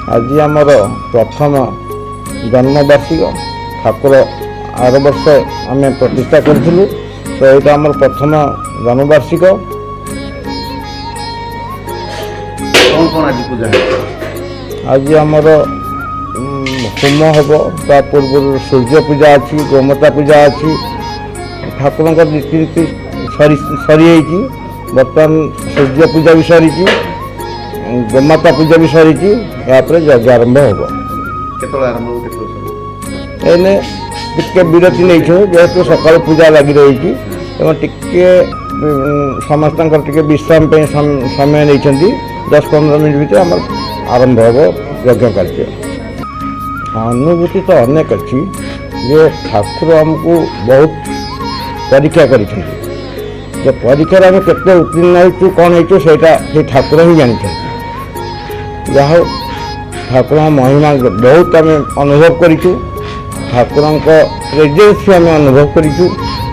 आज आमर प्रथम जन्मवार्षिक ठाकुर आर वर्ष आम प्रतिष्ठा करूँ तो यहाँ आम प्रथम जन्मवार्षिक। कौन कौन आज पूजा है? आज आमर होम हम ता पूर्व सूर्य पूजा अच्छी गोमाता पूजा अच्छी ठाकुर रीतिनीति सरी बर्तमान सूर्य पूजा भी सरी गोमाता पूजा भी सरी यज्ञ आरंभ हम एने टिके विरति नहीं जेहेतु सकाल पूजा लगी रही टिके समस्त टिके विश्राम समय नहीं 10-15 मिनट भीतर आम आरंभ हम यज्ञ कार्य। अनुभूति तो अनेक अच्छी जे ठाकुर आमको बहुत परीक्षा कर परीक्षार आम केते उत्तीर्ण हो कौन हो ठाकुर ही जानी जहा ठाकुर महिमा बहुत आम अनुभव करूँ ठाकुर प्रेजेंस आम अनुभव करूँ